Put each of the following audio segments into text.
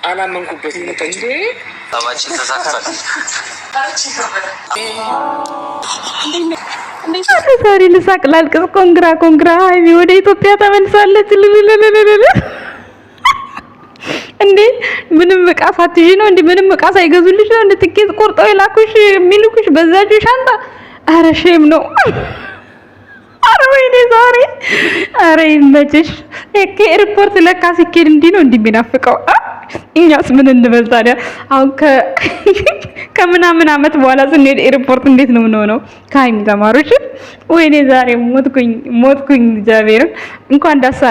አላመንኩበትም እንዴ ታባችን ተሳክቷል። ዛሬ ልሳቅ ላልቅስ። ኮንግራ ሀይሚ ወደ ኢትዮጵያ ተመልሳለች። እንዴ ምንም ዕቃ ሳትይዥ ነው እንዴ? ምንም ዕቃ ሳይገዙልሽ ነው እንዴ ትኬት ቆርጠው የላኩሽ የሚልኩሽ በዛጁ ሻንጣ? አረ ሼም ነው። አረ ወይኔ ዛሬ አረ ይመችሽ። ከኤርፖርት ለካ ሲኬድ እንዲህ ነው እንዲህ የሚናፍቀው። እኛስ ምን እንበል ታዲያ? አሁን ከምናምን ዓመት በኋላ ስንሄድ ኤርፖርት እንዴት ነው የምንሆነው? ከሀይሚ ተማሮች ወይኔ ዛሬ ሞትኩኝ። እግዚአብሔርን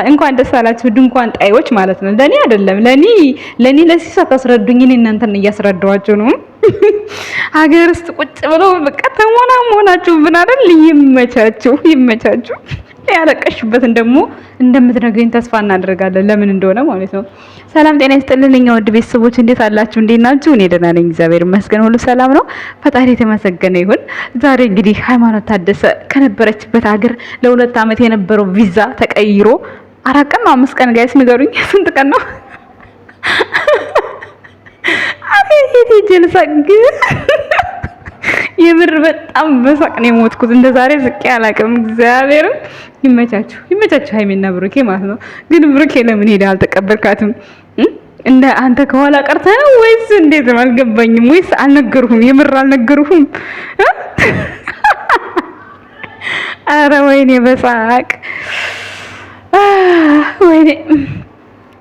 እንኳን ደስ አላችሁ ድንኳን ጣዮች ማለት ነው። ለኔ አይደለም ለኔ ለሲሳ ታስረዱኝ። እኔ እናንተን እያስረዳኋችሁ ነው። ሀገር ውስጥ ቁጭ ብለው በቃ ተሞናሞናችሁ ብናደል። ይመቻችሁ። ያለቀሽበትን ደግሞ እንደምትነግረኝ ተስፋ እናደርጋለን። ለምን እንደሆነ ማለት ነው። ሰላም ጤና ይስጥልን የኛ ውድ ቤተሰቦች፣ እንዴት አላችሁ? እንዴት ናችሁ? እኔ ደህና ነኝ፣ እግዚአብሔር ይመስገን፣ ሁሉ ሰላም ነው። ፈጣሪ የተመሰገነ ይሁን። ዛሬ እንግዲህ ሃይማኖት ታደሰ ከነበረችበት ሀገር ለ2 ዓመት የነበረው ቪዛ ተቀይሮ 4 ቀን ነው 5 ቀን ጋይስ ንገሩኝ፣ ስንት ቀን ነው? አቤት ጀልሳግ የምር በጣም በሳቅ ነው የሞትኩት። እንደ ዛሬ ስቄ አላውቅም። እግዚአብሔርን ይመቻችሁ ሀይሚና ብሩኬ ማለት ነው። ግን ብሩኬ ለምን ሄደ አልተቀበልካትም? እንደ አንተ ከኋላ ቀርተህ ነው ወይስ እንዴት ነው? አልገባኝም። ወይስ አልነገሩህም? የምር አልነገሩህም? አረ ወይኔ በሳቅ ወይኔ።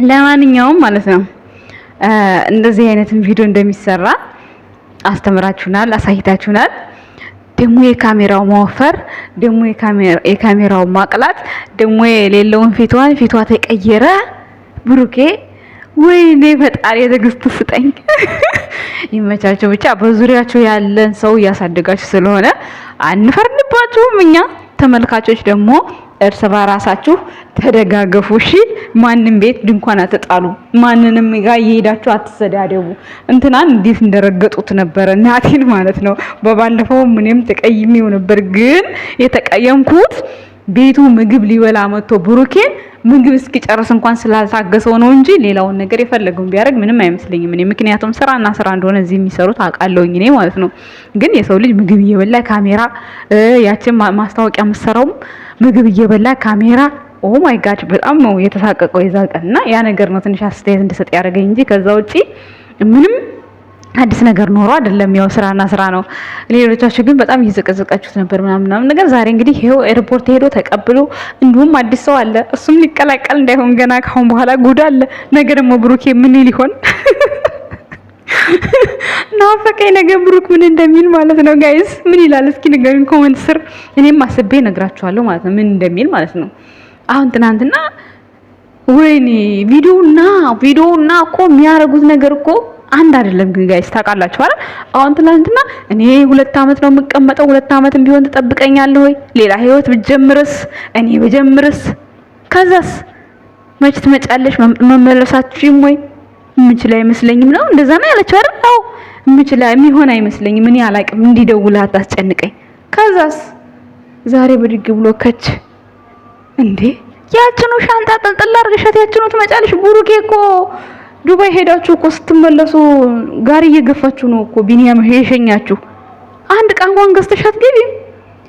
ለማንኛውም ማለት ነው እንደዚህ አይነትን ቪዲዮ እንደሚሰራ አስተምራችሁናል፣ አሳይታችሁናል። ደግሞ የካሜራው ማወፈር፣ ደግሞ የካሜራው ማቅላት፣ ደግሞ የሌለውን ፊቷ ተቀየረ። ብሩኬ ወይኔ ፈጣሪ የትዕግስት ስጠኝ። ይመቻችሁ። ብቻ በዙሪያችሁ ያለን ሰው እያሳደጋችሁ ስለሆነ አንፈርድባችሁም። እኛ ተመልካቾች ደግሞ እርስ በራሳችሁ ተደጋገፉ። እሺ ማንንም ቤት ድንኳን አትጣሉ። ማንንም ጋር እየሄዳችሁ አትሰዳደቡ። እንትናን እንዴት እንደረገጡት ነበረ ናቲን ማለት ነው። በባለፈው ምንም ተቀይሜው ነበር፣ ግን የተቀየምኩት ቤቱ ምግብ ሊበላ መጥቶ ብሩኬን ምግብ እስኪጨርስ እንኳን ስላልታገሰው ነው እንጂ ሌላውን ነገር የፈለገውን ቢያደርግ ምንም አይመስለኝም እኔ። ምክንያቱም ስራና ስራ እንደሆነ እዚህ የሚሰሩት አውቃለሁኝ እኔ ማለት ነው። ግን የሰው ልጅ ምግብ እየበላ ካሜራ ያችን ማስታወቂያ የምትሰራውም ምግብ እየበላ ካሜራ ኦ ማይ ጋድ በጣም ነው የተሳቀቀው የዛ ቀን። እና ያ ነገር ነው ትንሽ አስተያየት እንድሰጥ ያደረገኝ እንጂ ከዛ ውጪ ምንም አዲስ ነገር ኖሮ አይደለም። ያው ስራና ስራ ነው። ሌሎቻችሁ ግን በጣም እየዘቀዘቃችሁት ነበር ምናምን ነገር። ዛሬ እንግዲህ ይሄው ኤርፖርት ሄዶ ተቀብሎ እንዲሁም አዲስ ሰው አለ፣ እሱም ሊቀላቀል እንዳይሆን ገና ካሁን በኋላ ጉድ አለ። ነገ ደግሞ ብሩኬ ምን ሊሆን ናፈቀኝ። ነገ ብሩክ ምን እንደሚል ማለት ነው። ጋይስ ምን ይላል እስኪ ንገሩኝ ኮሜንት ስር። እኔም አስቤ እነግራችኋለሁ ማለት ነው ምን እንደሚል ማለት ነው። አሁን ትናንትና ወይኔ ቪዲዮና እኮ የሚያረጉት ነገር እኮ አንድ አይደለም። ግን ጋይስ ታውቃላችሁ አይደል? አሁን ትናንትና እኔ 2 ዓመት ነው የምቀመጠው፣ 2 ዓመትም ቢሆን ትጠብቀኛለህ ወይ? ሌላ ህይወት ብጀምርስ? እኔ ብጀምርስ? ከዛስ መች ትመጫለሽ? መመለሳችሁም ወይ ምችላ አይመስለኝም ነው እንደዛ ነው ያለችው አይደል? አዎ ምችላ የሚሆን አይመስለኝም። እኔ አላውቅም፣ እንዲደውልህ አታስጨንቀኝ። ከዛስ ዛሬ ብድግ ብሎ ከች እንዴ ያችኑ ሻንጣ ጠልጥላ አርገሻት ያችኑ ትመጫለሽ። ብሩኬ እኮ ዱባይ ሄዳችሁ እኮ ስትመለሱ ጋር እየገፋችሁ ነው እኮ ቢኒያም የሸኛችሁ። አንድ ዕቃ እንኳን ገዝተሻት ገቢ።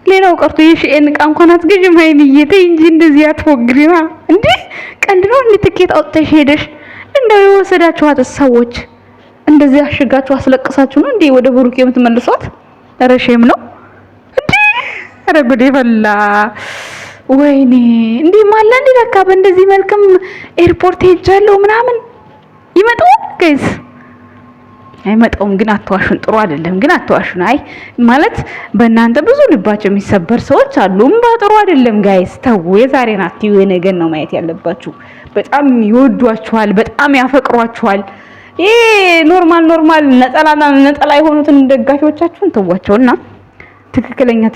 ሌላው ቀርቶ የሺኤን ዕቃ እንኳን አትገዥም። ሀይሚዬ ተይ እንጂ እንደዚህ አትፎግሪማ እንዴ! ቀንድ ነው እንዴ? ትኬት አውጥተሽ ሄደሽ እንደው የወሰዳችኋት ሰዎች እንደዚህ አሽጋችሁ አስለቅሳችሁ ነው እንዴ ወደ ብሩኬ የምትመልሷት? ኧረ ሼም ነው እንዴ! ኧረ ጉዴ ፈላ። ወይኔ እንዴ ማለ እንዴ ለካ በእንደዚህ መልክም ኤርፖርት ሄጃለሁ ምናምን ይመጣው ጋይስ አይመጣውም። ግን አትዋሹን፣ ጥሩ አይደለም። ግን አትዋሹን። አይ ማለት በእናንተ ብዙ ልባቸው የሚሰበር ሰዎች አሉ። ጥሩ አይደለም ጋይስ ተው። የዛሬን አትዩ የነገን ነው ማየት ያለባችሁ። በጣም ይወዷችኋል፣ በጣም ያፈቅሯችኋል። ይሄ ኖርማል ነጠላ የሆኑትን ደጋፊዎቻችሁን ተዋቸውና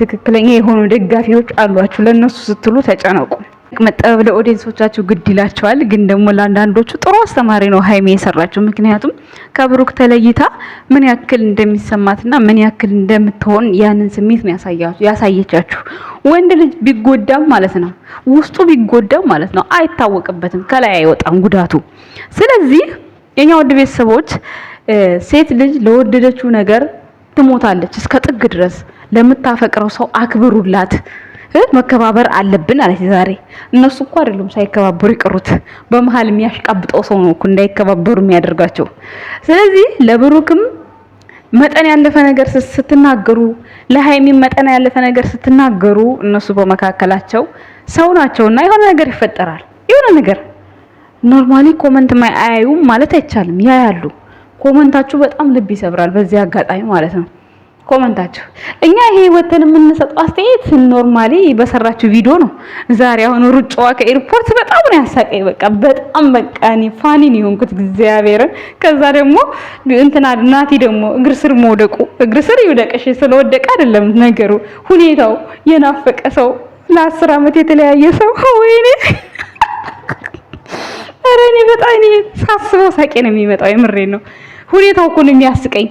ትክክለኛ የሆኑ ደጋፊዎች አሏችሁ። ለነሱ ስትሉ ተጨነቁ። መጠበብ ለኦዲየንሶቻችሁ ግድ ይላቸዋል። ግን ደግሞ ለአንዳንዶቹ ጥሩ አስተማሪ ነው ሀይሚ የሰራችው። ምክንያቱም ከብሩክ ተለይታ ምን ያክል እንደሚሰማትና ምን ያክል እንደምትሆን ያንን ስሜት ነው ያሳየቻችሁ። ወንድ ልጅ ቢጎዳም ማለት ነው ውስጡ ቢጎዳም ማለት ነው አይታወቅበትም፣ ከላይ አይወጣም ጉዳቱ። ስለዚህ የኛ ውድ ቤተሰቦች ሴት ልጅ ለወደደችው ነገር ትሞታለች እስከ ጥግ ድረስ። ለምታፈቅረው ሰው አክብሩላት። መከባበር አለብን አለች ዛሬ። እነሱ እኮ አይደሉም ሳይከባበሩ ይቀሩት፣ በመሃል የሚያሽቃብጠው ሰው ነው እኮ እንዳይከባበሩ የሚያደርጋቸው። ስለዚህ ለብሩክም መጠን ያለፈ ነገር ስትናገሩ፣ ለሃይሚም መጠን ያለፈ ነገር ስትናገሩ እነሱ በመካከላቸው ሰው ናቸውና የሆነ ነገር ይፈጠራል። የሆነ ነገር ኖርማሊ ኮመንት አያዩም ማለት አይቻልም፣ ያያሉ። ኮመንታችሁ በጣም ልብ ይሰብራል። በዚህ አጋጣሚ ማለት ነው ኮመንታችሁ። እኛ ይሄ ወተን የምንሰጠው አስተያየት ኖርማሊ በሰራችሁ ቪዲዮ ነው። ዛሬ አሁን ሩጫዋ ከኤርፖርት በጣም ነው ያሳቀኝ። በጣም እኔ ፋኒ ነው የሆንኩት እግዚአብሔርን። ከዛ ደግሞ እንትና ናቲ ደግሞ እግር ስር መውደቁ፣ እግር ስር ይውደቅሽ ስለወደቀ አይደለም ነገሩ፣ ሁኔታው የናፈቀ ሰው ለ10 ዓመት የተለያየ ሰው ወይኔ እኔ በጣም ሳስበው ሳቄ ነው የሚመጣው። የምሬን ነው። ሁኔታው እኮ ነው የሚያስቀኝ።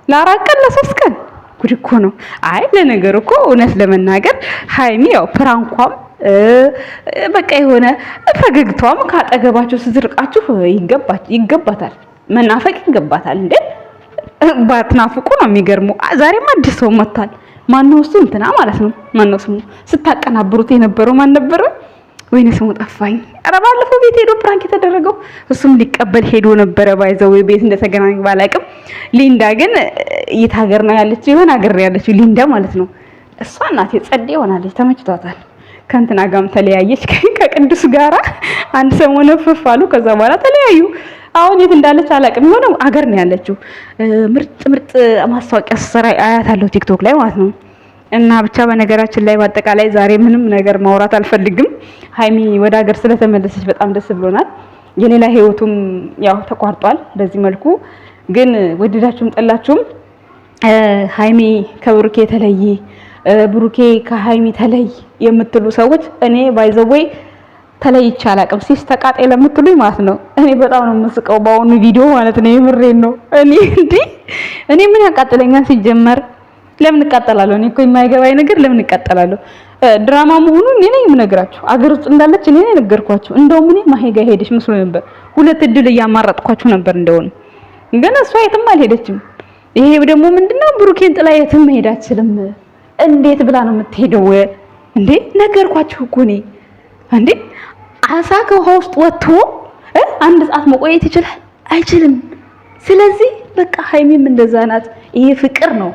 ለ4 ቀን ለ3 ቀን ጉድ እኮ ነው። አይ ለነገር እኮ እውነት ለመናገር ሃይሚ ያው ፕራንኳም በቃ የሆነ ፈገግቷም ካጠገባቸው ስትርቃችሁ ይገባታል፣ መናፈቅ ይገባታል። እንዴ ባትናፍቁ ነው የሚገርመው። ዛሬም አዲስ ሰው መጥቷል። ማነው እሱ? እንትና ማለት ነው። ማነው ስሙ? ስታቀናብሩት የነበረው ማን ነበረ? ወይኔ ስሙ ጠፋኝ። ኧረ ባለፈው ቤት ሄዶ ፕራንክ የተደረገው እሱም ሊቀበል ሄዶ ነበረ። ባይዘው ቤት እንደተገናኙ ባላቅም፣ ሊንዳ ግን የት ሀገር ነው ያለችው? የሆነ ሀገር ነው ያለችው ሊንዳ ማለት ነው። እሷ እናቴ ጸዴ ሆናለች፣ ተመችቷታል። ከእንትና ጋርም ተለያየች ከቅዱስ ጋራ አንድ ሰሞን ፍፍ አሉ። ከዛ በኋላ ተለያዩ። አሁን የት እንዳለች አላቅም። የሆነ ሀገር ነው ያለችው። ምርጥ ምርጥ ማስታወቂያ ሰራ አያታለሁ ቲክቶክ ላይ ማለት ነው። እና ብቻ በነገራችን ላይ በአጠቃላይ ዛሬ ምንም ነገር ማውራት አልፈልግም። ሃይሚ ወደ ሀገር ስለተመለሰች በጣም ደስ ብሎናል። የሌላ ህይወቱም ያው ተቋርጧል። በዚህ መልኩ ግን ወደዳችሁም ጠላችሁም ሃይሚ ከብሩኬ ተለይ፣ ብሩኬ ከሃይሚ ተለይ የምትሉ ሰዎች እኔ ባይዘወይ ተለይቼ አላቅም። ሲስ ተቃጣይ ለምትሉኝ ማለት ነው እኔ በጣም ነው የምስቀው በአሁኑ ቪዲዮ ማለት ነው። የምሬን ነው። እኔ ምን ያቃጥለኛል ሲጀመር? ለምን እቃጠላለሁ? እኔ እኮ የማይገባኝ ነገር ለምን እቃጠላለሁ? ድራማ መሆኑን እኔ ነኝ የምነግራችሁ። አገር ውስጥ እንዳለች እኔ ነኝ ነገርኳችሁ። እንደውም እኔ ማሄጋ ሄደች መስሎ ነበር። 2 እድል እያማራጥኳችሁ ነበር እንደሆነ፣ ግን እሷ የትም አልሄደችም። ይሄ ደግሞ ምንድነው? ብሩኬን ጥላ የትም መሄድ አትችልም። እንዴት ብላ ነው የምትሄደው እንዴ? ነገርኳችሁ እኮ እኔ እንዴ። አሳ ከውሃ ውስጥ ወጥቶ 1 ሰዓት መቆየት ይችላል? አይችልም። ስለዚህ በቃ ሃይሚም እንደዛ ናት። ይሄ ፍቅር ነው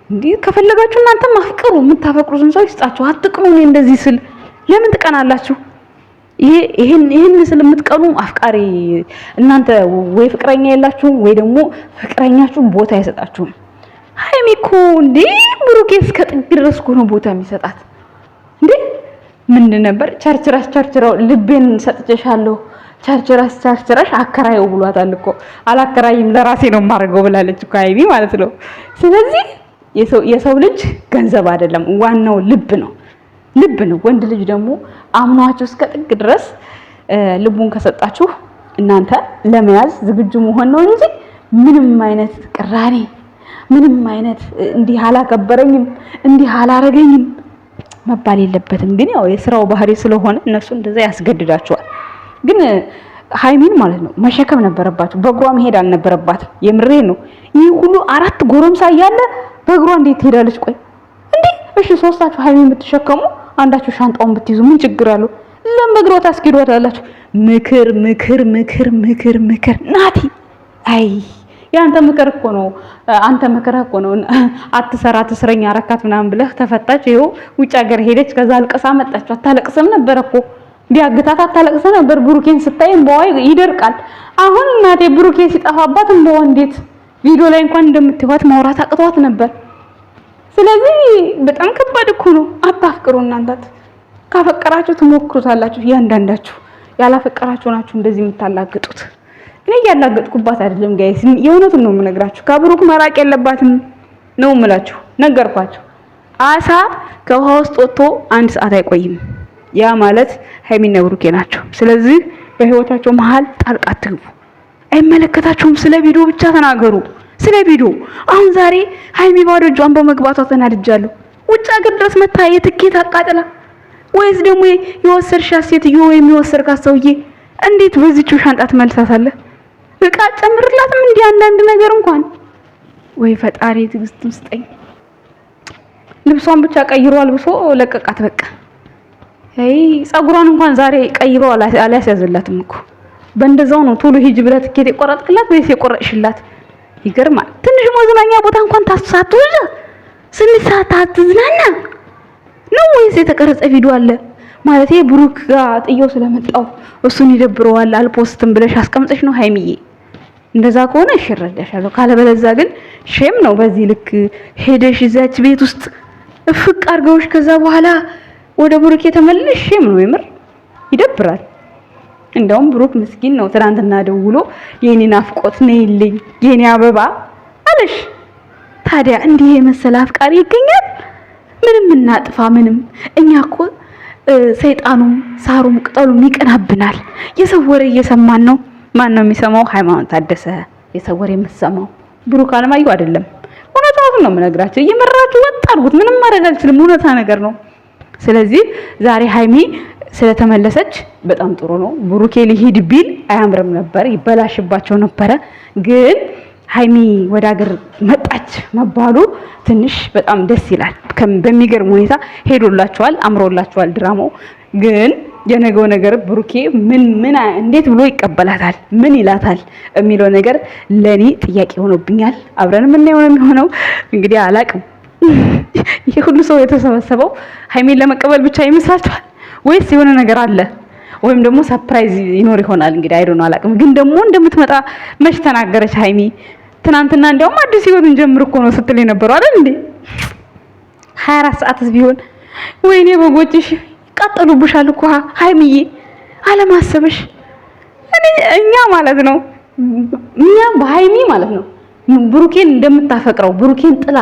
እንዴ። ከፈለጋችሁ እናንተ ማፍቀሩ፣ የምታፈቅሩትን ሰው ይስጣችሁ። አትቅኑ። እኔ እንደዚህ ስል ለምን ትቀናላችሁ? ይሄን ስል የምትቀኑ አፍቃሪ እናንተ ወይ ፍቅረኛ የላችሁም ወይ ደግሞ ፍቅረኛችሁ ቦታ አይሰጣችሁም። ሃይሚ እኮ እንዴ ብሩኬ እስከ ጥግ ድረስ እኮ ነው ቦታ የሚሰጣት እንዴ። ምንድን ነበር ቸርችራው ልቤን ሰጥቼሻለሁ ቸርችራሽ አከራየው ብሏታል እኮ። አላከራይም ለራሴ ነው የማደርገው ብላለች እኮ ሃይሚ ማለት ነው። ስለዚህ የሰው ልጅ ገንዘብ አይደለም፣ ዋናው ልብ ነው። ወንድ ልጅ ደግሞ አምኗችሁ እስከ ጥግ ድረስ ልቡን ከሰጣችሁ እናንተ ለመያዝ ዝግጁ መሆን ነው እንጂ ምንም አይነት ቅራኔ፣ ምንም አይነት እንዲህ አላከበረኝም እንዲህ አላረገኝም መባል የለበትም። ግን ያው የስራው ባህሪ ስለሆነ እነሱ እንደዛ ያስገድዳቸዋል። ግን ሃይሚን ማለት ነው መሸከም ነበረባቸው። በእግሯ መሄድ አልነበረባትም። የምሬን ነው። ይህ ሁሉ 4 ጎረምሳ እያለ በእግሯ እንዴት ትሄዳለች? ቆይ እንዴ! እሺ ሶስታችሁ ሃይሚን ብትሸከሙ አንዳችሁ ሻንጣውን ብትይዙ ምን ችግር አለው? ለምን በእግሯ ታስኬዷታላችሁ? ምክር ናቲ። አይ ያንተ ምክር እኮ ነው። አንተ ምክር እኮ ነው። አትሰራ ትስረኛ አረካት ምናምን ብለህ ተፈታች። ይኸው ውጭ ሀገር ሄደች። ከዛ አልቀሳ መጣች። አታለቅስም ነበር እኮ ቢያግታት አታለቅስ ነበር። ብሩኬን ስታይ በዋይ ይደርቃል። አሁን እናቴ ብሩኬ ሲጠፋባት እንደው እንዴት ቪዲዮ ላይ እንኳን እንደምትዋት ማውራት አቅቷት ነበር። ስለዚህ በጣም ከባድ እኮ ነው። አታፍቅሩ እናንተ። ካፈቀራችሁ ትሞክሩታላችሁ እያንዳንዳችሁ። ያላፈቀራችሁ ናችሁ እንደዚህ የምታላግጡት። እኔ ያላገጥኩባት አይደለም ጋይስ፣ የእውነቱን ነው የምነግራችሁ። ከብሩክ መራቅ የለባትም ነው የምላችሁ። ነገርኳችሁ። አሳ ከውሃ ውስጥ ወጥቶ 1 ሰዓት አይቆይም። ያ ማለት ሃይሚና ብሩኬ ናቸው። ስለዚህ በህይወታቸው መሃል ጣልቃ አትግቡ። አይመለከታችሁም። ስለ ቪዲዮ ብቻ ተናገሩ። ስለ ቪዲዮ አሁን ዛሬ ሃይሚ ባዶ እጇን በመግባቷ ተናድጃለሁ። ውጭ ሀገር ድረስ መታ የትኬት አቃጥላ ወይስ ደግሞ የወሰድሻት ሴትዮ ወይም የወሰድካት ሰውዬ እንዴት በዚህው ሻንጣ ትመልሳታለህ? እቃ ጨምርላትም እንዴ አንዳንድ ነገር እንኳን ወይ ፈጣሪ ትዕግስት ውስጠኝ። ልብሷን ብቻ ቀይሮ አልብሶ ለቀቃት በቃ። አይ ጸጉሯን እንኳን ዛሬ ቀይሮ አላስያዘላትም እኮ በእንደዛው ነው። ቶሎ ሂጅ ብለህ ትኬት የቆረጥክላት ወይስ የቆረጥሽላት? ይገርማል። ትንሽ መዝናኛ ቦታ እንኳን ታሳቱኝ ስንሳታ ትዝናና ነው ወይስ የተቀረጸ ቪዲዮ አለ? ማለት ብሩክ ጋር ጥየው ስለመጣው እሱን ይደብረዋል አልፖስትም ብለሽ አስቀምጠሽ ነው ሃይሚዬ? እንደዛ ከሆነ እሽረዳሻለሁ። ካለበለዛ ግን ሼም ነው። በዚህ ልክ ሄደሽ እዛች ቤት ውስጥ እፍቅ አድርገውሽ ከዛ በኋላ ወደ ብሩክ የተመለሽ ሼም ነው። የምር ይደብራል። እንደውም ብሩክ ምስኪን ነው። ትናንትና ደውሎ የኔ ናፍቆት ነይልኝ የኔ አበባ አለሽ። ታዲያ እንዲህ የመሰለ አፍቃሪ ይገኛል? ምንም እናጥፋ ምንም። እኛ እኮ ሰይጣኑም ሳሩም ቅጠሉም ይቀናብናል። የሰው ወሬ እየሰማን ነው። ማን ነው የሚሰማው? ሃይማኖት ታደሰ የሰው ወሬ የምትሰማው ብሩክ አለማየሁ አይደለም። እውነታውን ነው የምነግራችሁ። እየመራችሁ ወጥ አድርጉት። ምንም ማድረግ አልችልም። እውነታ ነገር ነው። ስለዚህ ዛሬ ሃይሚ ስለተመለሰች በጣም ጥሩ ነው። ብሩኬ ሊሄድ ቢል አያምርም ነበር፣ ይበላሽባቸው ነበረ። ግን ሃይሚ ወደ ሀገር መጣች መባሉ ትንሽ በጣም ደስ ይላል። በሚገርም ሁኔታ ሄዶላቸዋል፣ አምሮላቸዋል ድራማው። ግን የነገው ነገር ብሩኬ ምን እንዴት ብሎ ይቀበላታል፣ ምን ይላታል የሚለው ነገር ለኔ ጥያቄ ሆኖብኛል። አብረን የምናየው ነው የሚሆነው። እንግዲህ አላቅም። ይሄ ሁሉ ሰው የተሰበሰበው ሃይሚን ለመቀበል ብቻ ይመስላችኋል ወይስ የሆነ ነገር አለ? ወይም ደግሞ ሰርፕራይዝ ይኖር ይሆናል። እንግዲህ አይዶ ነው አላቅም። ግን ደግሞ እንደምትመጣ መች ተናገረች ሃይሚ? ትናንትና እንደውም አዲስ ህይወትን ጀምር እኮ ነው ስትል የነበረው አይደል እንዴ? 24 ሰዓትስ ቢሆን ወይኔ በጎችሽ ቀጠሉብሻል እኮ ሃይሚዬ፣ አለማሰብሽ። እኛ ማለት ነው እኛ በሃይሚ ማለት ነው ብሩኬን እንደምታፈቅረው ብሩኬን ጥላ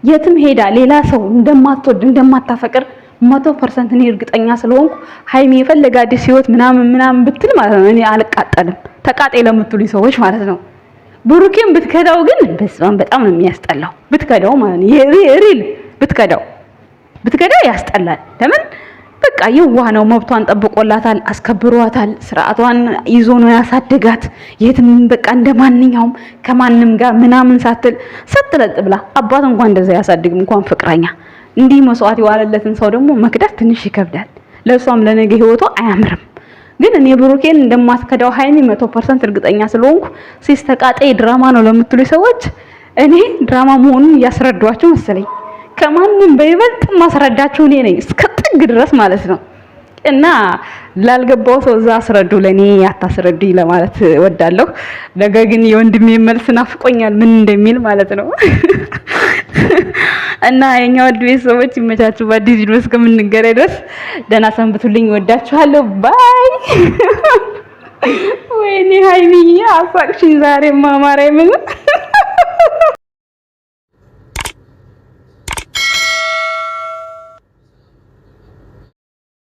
የትም ሄዳ ሌላ ሰው እንደማትወድ እንደማታፈቅር 100% እኔ እርግጠኛ ስለሆንኩ ሃይሚ የፈለገ አዲስ ህይወት ምናምን ብትል ማለት ነው እኔ አልቃጠልም። ተቃጤ ለምትሉ ሰዎች ማለት ነው። ብሩኬን ብትከዳው ግን በጣም ነው የሚያስጠላው። ብትከዳው ማለት ነው ሪል ብትከዳው ያስጠላል። ለምን በቃ የዋህ ነው። መብቷን ጠብቆላታል፣ አስከብሯታል። ስርዓቷን ይዞ ነው ያሳደጋት። የትም በቃ እንደማንኛውም ከማንም ጋር ምናምን ሳትል ሰጥለጥ ብላ አባት እንኳን እንደዛ ያሳድግም እንኳን ፍቅረኛ እንዲህ መስዋዕት የዋለለትን ሰው ደግሞ መክዳት ትንሽ ይከብዳል። ለሷም ለነገ ህይወቷ አያምርም። ግን እኔ ብሩኬን እንደማትከዳው ሃይሚ 100% እርግጠኛ ስለሆንኩ ሲስተቃጤ ድራማ ነው ለምትሉ ሰዎች እኔ ድራማ መሆኑን እያስረዷችሁ መሰለኝ። ከማንም በይበልጥ ማስረዳችሁ እኔ ነኝ እስከ ጥግ ድረስ ማለት ነው። እና ላልገባው ሰው እዛ አስረዱ፣ ለኔ አታስረዱኝ ለማለት ወዳለሁ። ነገር ግን የወንድሜ መልስ ናፍቆኛል ምን እንደሚል ማለት ነው። እና የኛ ወድ ቤተሰቦች ይመቻችሁ። በአዲስ ቪዲዮ እስከምንገናኝ ድረስ ደህና ሰንብቱልኝ። ወዳችኋለሁ። ባይ። ወይኔ ሃይሚዬ አሳቅሽኝ ዛሬ ማማራ ምን